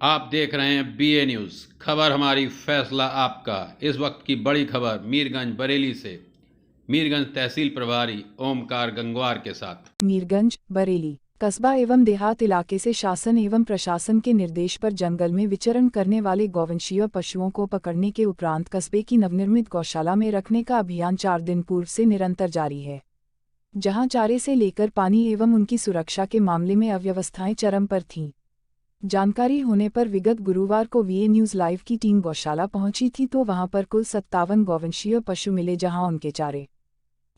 आप देख रहे हैं बीए न्यूज़। खबर हमारी, फैसला आपका। इस वक्त की बड़ी खबर मीरगंज बरेली से। मीरगंज तहसील प्रभारी ओमकार गंगवार के साथ। मीरगंज बरेली कस्बा एवं देहात इलाके से शासन एवं प्रशासन के निर्देश पर जंगल में विचरण करने वाले गौवंशीय पशुओं को पकड़ने के उपरांत कस्बे की नवनिर्मित गौशाला में रखने का अभियान 4 दिन पूर्व से निरंतर जारी है, जहां चारे से लेकर पानी एवं उनकी सुरक्षा के मामले में अव्यवस्थाएं चरम पर थीं। जानकारी होने पर विगत गुरुवार को वीए न्यूज़ लाइव की टीम गौशाला पहुंची थी तो वहां पर कुल 57 गौवंशीय पशु मिले, जहां उनके चारे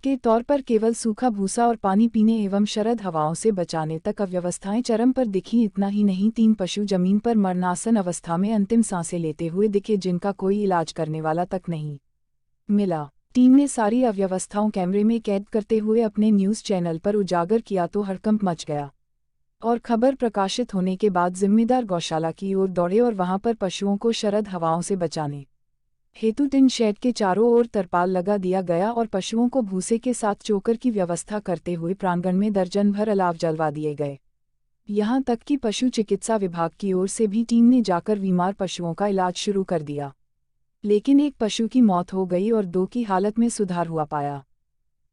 के तौर पर केवल सूखा भूसा और पानी पीने एवं शरद हवाओं से बचाने तक अव्यवस्थाएं चरम पर दिखी। इतना ही नहीं, 3 पशु जमीन पर मरणासन अवस्था में अंतिम सांसें लेते हुए दिखे, जिनका कोई इलाज करने वाला तक नहीं मिला। टीम ने सारी अव्यवस्थाओं कैमरे में कैद करते हुए अपने न्यूज़ चैनल पर उजागर किया तो हड़कंप मच गया और खबर प्रकाशित होने के बाद जिम्मेदार गौशाला की ओर दौड़े और वहां पर पशुओं को शरद हवाओं से बचाने हेतु टिन शेड के चारों ओर तरपाल लगा दिया गया और पशुओं को भूसे के साथ चोकर की व्यवस्था करते हुए प्रांगण में दर्जन भर अलाव जलवा दिए गए। यहां तक कि पशु चिकित्सा विभाग की ओर से भी टीम ने जाकर बीमार पशुओं का इलाज शुरू कर दिया, लेकिन एक पशु की मौत हो गई और 2 की हालत में सुधार हुआ पाया।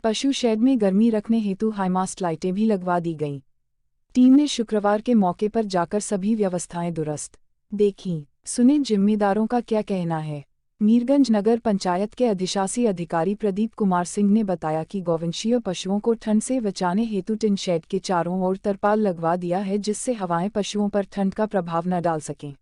पशु शेड में गर्मी रखने हेतु हाईमास्ट लाइटें भी लगवा दी गईं। टीम ने शुक्रवार के मौके पर जाकर सभी व्यवस्थाएं दुरुस्त देखीं। सुने जिम्मेदारों का क्या कहना है। मीरगंज नगर पंचायत के अधिशासी अधिकारी प्रदीप कुमार सिंह ने बताया कि गौवंशीय पशुओं को ठंड से बचाने हेतु टिन शेड के चारों ओर तरपाल लगवा दिया है, जिससे हवाएं पशुओं पर ठंड का प्रभाव न डाल सकें।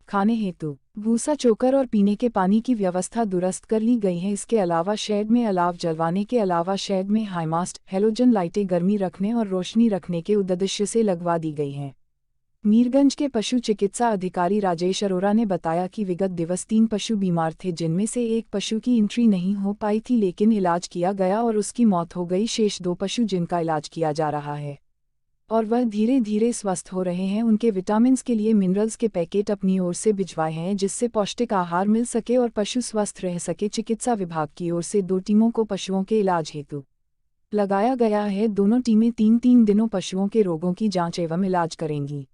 खाने हेतु भूसा, चोकर और पीने के पानी की व्यवस्था दुरुस्त कर ली गई है। इसके अलावा शेड में अलाव जलवाने के अलावा शेड में हाईमास्ट हैलोजन लाइटें गर्मी रखने और रोशनी रखने के उद्देश्य से लगवा दी गई हैं। मीरगंज के पशु चिकित्सा अधिकारी राजेश अरोरा ने बताया कि विगत दिवस 3 पशु बीमार थे, जिनमें से एक पशु की एंट्री नहीं हो पाई थी, लेकिन इलाज किया गया और उसकी मौत हो गई। शेष 2 पशु जिनका इलाज किया जा रहा है और वह धीरे धीरे स्वस्थ हो रहे हैं, उनके विटामिन्स के लिए मिनरल्स के पैकेट अपनी ओर से भिजवाए हैं, जिससे पौष्टिक आहार मिल सके और पशु स्वस्थ रह सके। चिकित्सा विभाग की ओर से 2 टीमों को पशुओं के इलाज हेतु लगाया गया है। दोनों टीमें 3-3 दिनों पशुओं के रोगों की जांच एवं इलाज करेंगी।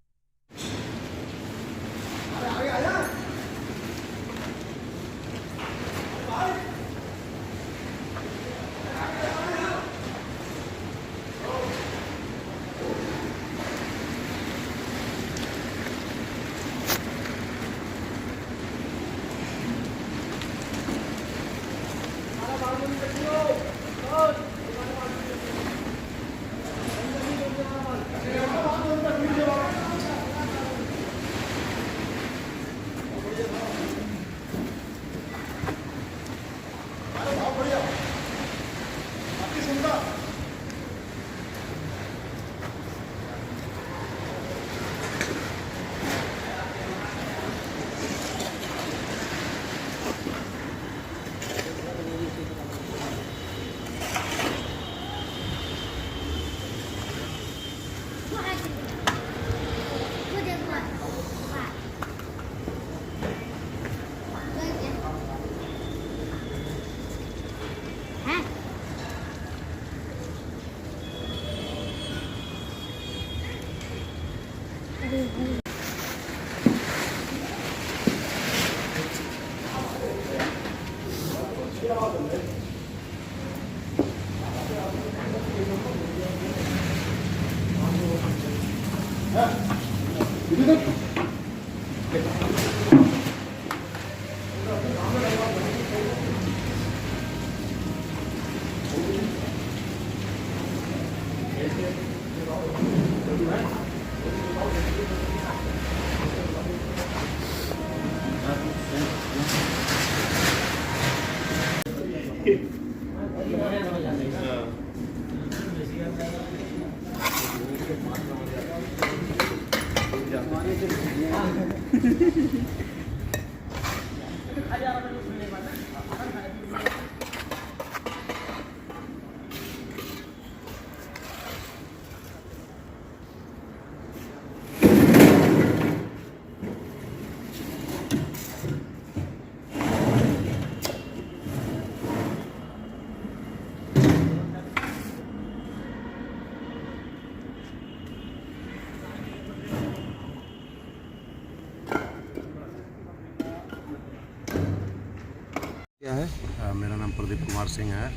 क्या है? मेरा नाम प्रदीप कुमार सिंह है।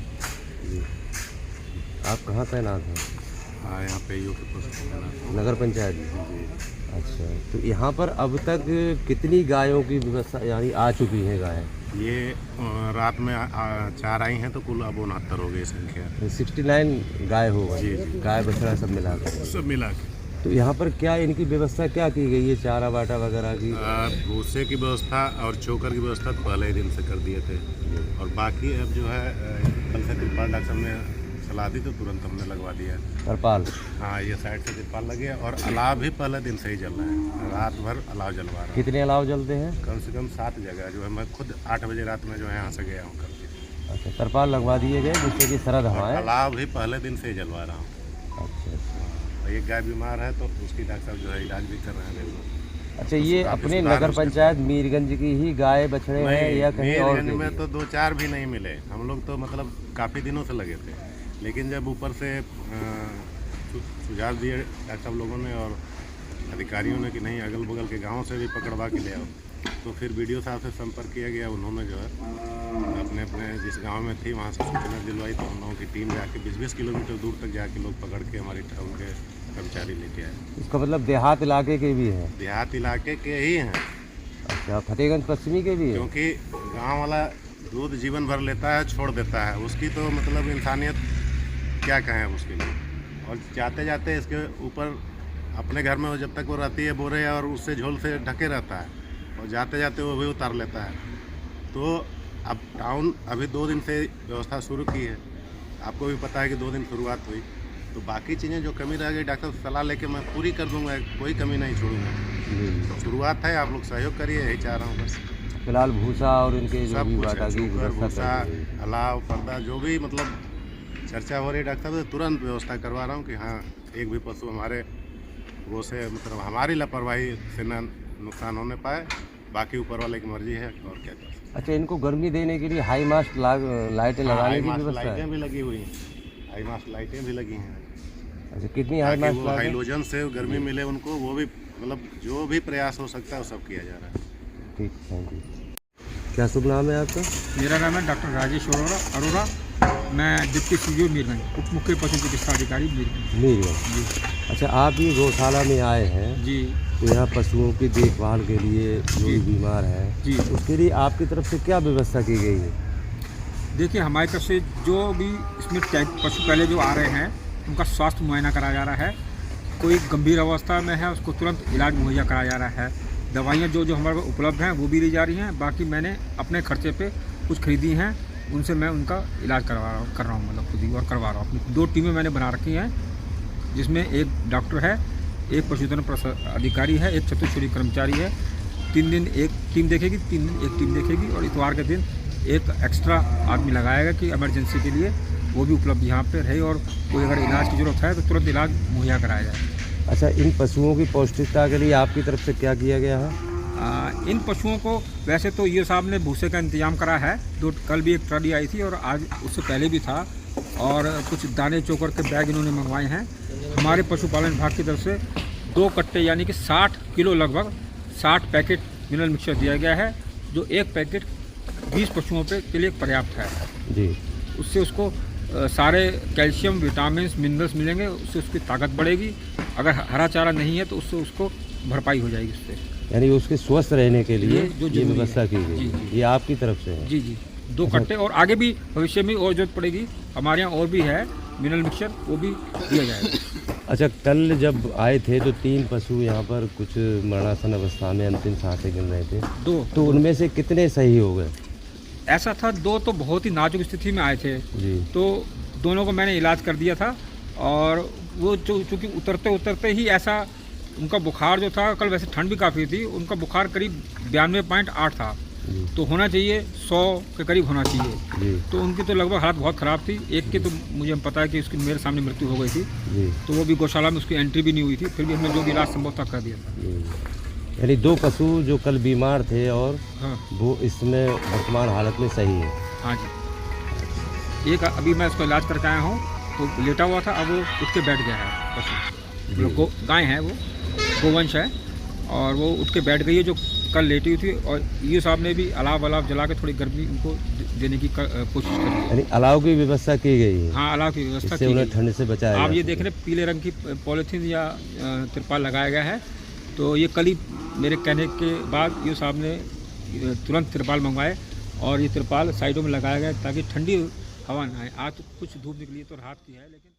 जी। आप कहाँ तैनात हैं? यहाँ पे यूपी पोस्ट में नगर पंचायत में। जी। अच्छा, तो यहाँ पर अब तक कितनी गायों की व्यवस्था यानी आ चुकी है गायें? ये रात में 4 आई हैं तो कुल अब 69 हो गई संख्या। 69 गाय हो गई। जी, जी। गाय बछड़ा सब मिला कर। सब मिला के तो यहाँ पर क्या इनकी व्यवस्था क्या की गई है? चारा बाटा वगैरह की? भूसे की व्यवस्था और चोकर की व्यवस्था तो पहले ही दिन से कर दिए थे, और बाकी अब जो है कल से तिरपाल डॉक्टर साहब ने सलाह दी तो तुरंत हमने लगवा दिया। तरपाल? हाँ, ये साइड से तिरपाल लगे और अलाव भी पहले दिन से ही जल रहा है। रात भर अलाव जलवा रहा है। कितने अलाव जलते हैं? कम से कम 7 जगह जो है। मैं खुद 8 बजे रात में जो है यहाँ से गया हूँ कल। अच्छा, तरपाल लगवा दिए गए जिससे कि सरद हवाएं। अलाव भी पहले दिन से ही जलवा रहा हूँ। अच्छा। एक गाय बीमार है तो उसकी डॉक्टर साहब जो है इलाज भी कर रहे हैं रेगुलर। अच्छा, ये अपने नगर पंचायत मीरगंज की ही गाय बछड़े हैं या कहीं और? मीरगंज में तो 2-4 भी नहीं मिले। हम लोग तो मतलब काफ़ी दिनों से लगे थे, लेकिन जब ऊपर से सुझाव दिए डॉक्टर साहब लोगों ने और अधिकारियों ने कि नहीं अगल बगल के गाँव से भी पकड़वा के ले आओ, तो फिर BDO साहब से संपर्क किया गया। उन्होंने जो है अपने अपने जिस गांव में थी वहां से सूचना दिलवाई, तो हम लोगों की टीम जाके 20-20 किलोमीटर दूर तक जाके लोग पकड़ के हमारी टाउन के कर्मचारी लेके आए। इसका मतलब देहात इलाके के भी हैं? देहात इलाके के ही हैं। अच्छा, फतेहगंज पश्चिमी के भी हैं? क्योंकि गाँव वाला दूध जीवन भर लेता है, छोड़ देता है, उसकी तो मतलब इंसानियत क्या कहें उसके लिए। और जाते जाते इसके ऊपर अपने घर में जब तक वो रहती है बोरे और उससे झोल से ढके रहता है, और जाते जाते वो भी उतार लेता है। तो अब टाउन अभी 2 दिन से व्यवस्था शुरू की है। आपको भी पता है कि 2 दिन शुरुआत हुई, तो बाकी चीज़ें जो कमी रह गई डॉक्टर से सलाह लेके मैं पूरी कर दूंगा, कोई कमी नहीं छोड़ूंगा। शुरुआत है, आप लोग सहयोग करिए, यही चाह रहा हूँ बस। फिलहाल भूसा और इनके जो सब भी कुछ बाटा है, की चोकर, व्यवस्था भूसा, कर दी गई। अलाव, पर्दा, जो भी मतलब चर्चा हो रही है डॉक्टर साहब से तुरंत व्यवस्था करवा रहा हूँ कि हाँ एक भी पशु हमारे वो से मतलब हमारी लापरवाही से न नुकसान होने पाए। बाकी ऊपर वाले की मर्जी है और क्या कर सकते हैं। अच्छा, इनको गर्मी देने के लिए हाई मास्ट लाइटें लगाने की व्यवस्था है? लाइटें भी लगी हुई हैं, हाई मास्ट लाइटें भी लगी हैं। अच्छा, कितनी हाई मास्ट लाइटें? हाइलोजन से गर्मी मिले उनको, वो भी मतलब जो भी प्रयास हो सकता है वो सब किया जा रहा है। ठीक, थैंक यू। क्या शुभ नाम है आपका? मेरा नाम है डॉक्टर राजेश अरोड़ा। मैं डिप्टी CGO मीरगंज, उप मुख्य पशु चिकित्सा अधिकारी मीरगंज जी। अच्छा, आप ये गौशाला में आए हैं जी तो यहाँ पशुओं की देखभाल के लिए जो भी बीमार है जी, उसके लिए आपकी तरफ से क्या व्यवस्था की गई है? देखिए हमारी तरफ से जो भी इसमें पशु पहले जो आ रहे हैं उनका स्वास्थ्य मुआयना कराया जा रहा है। कोई गंभीर अवस्था में है उसको तुरंत इलाज मुहैया कराया जा रहा है। दवाइयाँ जो हमारे पास उपलब्ध हैं वो भी ली जा रही हैं। बाकी मैंने अपने खर्चे पे कुछ खरीदी हैं, उनसे मैं उनका इलाज कर रहा हूँ, मतलब खुद ही और करवा रहा हूँ। 2 टीमें मैंने बना रखी हैं, जिसमें एक डॉक्टर है, एक पशुधन अधिकारी है, एक चतुर्श्रेणी कर्मचारी है। 3 दिन एक टीम देखेगी, 3 दिन एक टीम देखेगी, और इतवार के दिन एक एक्स्ट्रा आदमी लगाएगा कि इमरजेंसी के लिए वो भी उपलब्ध यहाँ पे रहे, और कोई अगर इलाज की ज़रूरत है तो तुरंत इलाज मुहैया कराया जाए। अच्छा, इन पशुओं की पौष्टिकता के लिए आपकी तरफ से क्या किया गया है? इन पशुओं को वैसे तो ये साहब ने भूसे का इंतजाम करा है। कल भी एक ट्रॉली आई थी और आज उससे पहले भी था, और कुछ दाने चोकर के बैग इन्होंने मंगवाए हैं। हमारे पशुपालन विभाग की तरफ से 2 कट्टे यानी कि 60 किलो लगभग 60 पैकेट मिनरल मिक्सचर दिया गया है, जो एक पैकेट 20 पशुओं के लिए पर्याप्त है जी। उससे उसको सारे कैल्शियम, विटामिन, मिनरल्स मिलेंगे, उससे उसकी ताकत बढ़ेगी। अगर हरा चारा नहीं है तो उससे उसको भरपाई हो जाएगी उससे, यानी उसके स्वस्थ रहने के लिए ये व्यवस्था की जी, गई, ये आपकी तरफ से है? जी जी। 2 कट्टे, और आगे भी भविष्य में और जरूरत पड़ेगी, हमारे यहाँ और भी है मिनरल मिक्सचर, वो भी दिया जाएगा। अच्छा, कल जब आए थे तो 3 पशु यहाँ पर कुछ मरणासन अवस्था में अंतिम सांसें गिन रहे थे, 2 तो उनमें से कितने सही हो गए? ऐसा था, 2 तो बहुत ही नाजुक स्थिति में आए थे जी। तो दोनों को मैंने इलाज कर दिया था, और वो चूँकि उतरते उतरते ही ऐसा उनका बुखार जो था, कल वैसे ठंड भी काफ़ी थी, उनका बुखार करीब 92.8 था, तो होना चाहिए 100 के करीब होना चाहिए जी। तो उनकी तो लगभग हालत बहुत ख़राब थी। एक की तो मुझे पता है कि उसकी मेरे सामने मृत्यु हो गई थी जी। तो वो भी गौशाला में उसकी एंट्री भी नहीं हुई थी, फिर भी हमने जो भी इलाज संभव था कर दिया था। यानी 2 पशु जो कल बीमार थे और हाँ वो इसमें वर्तमान हालत में सही है? हाँ जी। एक अभी मैं उसका इलाज करके आया हूँ, तो लेटा हुआ था, अब वो उठ के बैठ गया है पशु। गाय है, वो गोवंश है, और वो उठ के बैठ गई है, जो कल लेटी हुई थी और ये साहब ने भी अलाव जला के थोड़ी गर्मी उनको देने की कोशिश करी है। यानी अलाव की व्यवस्था की गई है। हाँ, अलाव की व्यवस्था इससे की उन्हें गई। ठंड से बचाया आप जा ये सके। देख रहे हैं पीले रंग की पॉलीथीन या तिरपाल लगाया गया है। तो ये कल ही मेरे कहने के बाद ये साहब ने तुरंत तिरपाल मंगवाए और ये तिरपाल साइडों में लगाया गया ताकि ठंडी हवा ना आए। आज तो कुछ धूप निकली तो राहत की है, लेकिन